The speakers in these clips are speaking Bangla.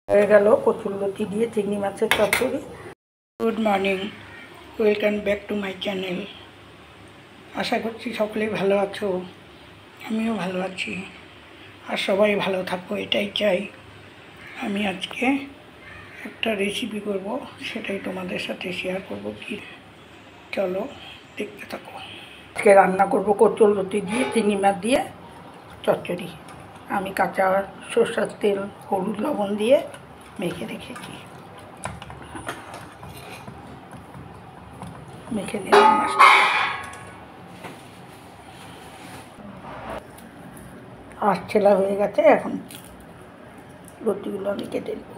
হয়ে গেল কচুরলতি দিয়ে চিংড়ি মাছের চচ্চড়ি। Good morning, welcome back to my channel. আশা করছি সকলেই ভালো আছো, আমিও ভালো আছি, আর সবাই ভালো থাকো এটাই চাই। আমি আজকে একটা রেসিপি করব, সেটাই তোমাদের সাথে শেয়ার করব। কি চলো দেখতে থাকো। আজকে রান্না করব কচুরলতি দিয়ে চিংড়ি মাছ দিয়ে চচ্চড়ি। আমি কাঁচা সরষের তেল, হলুদ, লবণ দিয়ে মেখে রেখেছি। মেখে নিলাম মাছটা। আর ছেলা হয়ে গেছে, এখন লতিগুলো আমি কেটে নেব।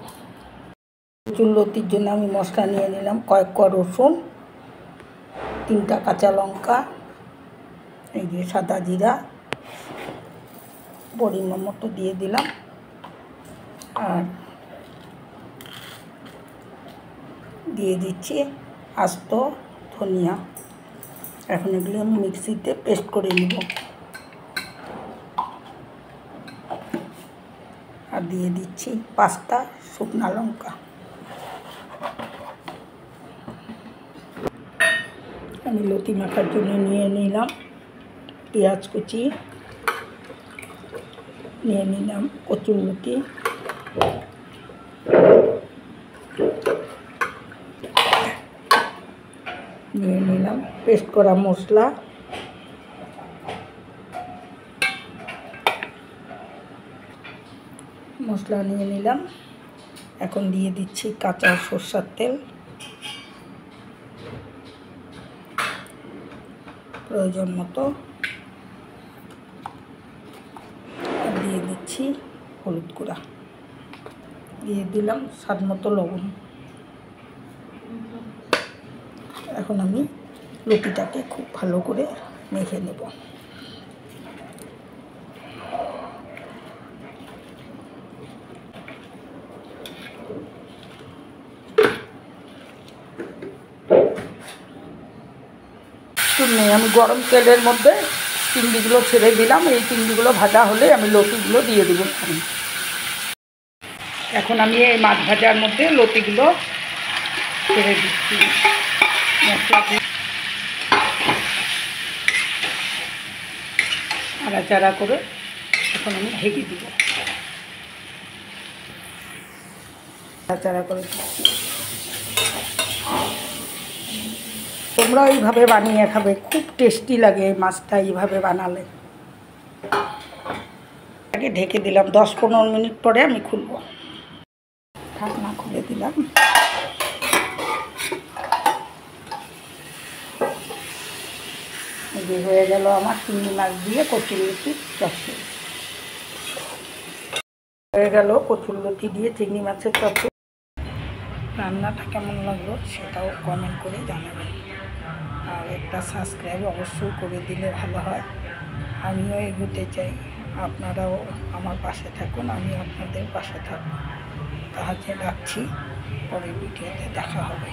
কচুরলতির জন্য আমি মশলা নিয়ে নিলাম কয়েক কোয়া রসুন, 3টা কাঁচা লঙ্কা, এই যে সাদা জিরা, পরিমাণ মতো দিয়ে দিলাম, আর দিয়ে দিচ্ছি আস্ত ধনিয়া। এখন এগুলো আমি মিক্সিতে পেস্ট করে নেব। আর দিয়ে দিচ্ছি 5টা শুকনো লঙ্কা। আমি লতি মাখার জন্য নিয়ে নিলাম পেঁয়াজ কুচি, নিয়ে নিলাম কচুরলতি, নিয়ে নিলাম পেস্ট করা মশলা, নিয়ে নিলাম। এখন দিয়ে দিচ্ছি কাঁচা সরষের তেল, প্রয়োজন মতো, আর দিয়ে দিচ্ছি হলুদ গুঁড়া, দিয়ে দিলাম স্বাদ মতো লবণ। এখন আমি লতিটাকে খুব ভালো করে মেখে নেব। আমি গরম তেলের মধ্যে চিংড়িগুলো ছেড়ে দিলাম। এই চিংড়িগুলো ভাজা হলে আমি লতিগুলো দিয়ে দেবো। এখন আমি এই মাছ ভাজার মধ্যে লতিগুলো ছেড়ে দিচ্ছি। নাড়াচাড়া করে এখন আমি ঢেকে দিব। নাড়াচাড়া করে তোমরা এইভাবে বানিয়ে খাবে, খুব টেস্টি লাগে এই মাছটা এইভাবে বানালে। আগে ঢেকে দিলাম, 10-15 মিনিট পরে আমি খুলব। ঢাকনা খুলে দিলাম। এই হয়ে গেল আমার চিংড়ি মাছ দিয়ে কচুরলতি চচ্চড়ি। হয়ে গেল কচুরলতি দিয়ে চিংড়ি মাছের চচ্চড়ি। রান্নাটা কেমন লাগলো সেটাও কমেন্ট করে জানাবেন, আর একটা সাবস্ক্রাইব অবশ্যই করে দিলে ভালো হয়। আমিও এগোতে চাই, আপনারাও আমার পাশে থাকুন, আমি আপনাদের পাশে থাকুন। তাহলে রাখছি, পরের ভিডিওতে দেখা হবে।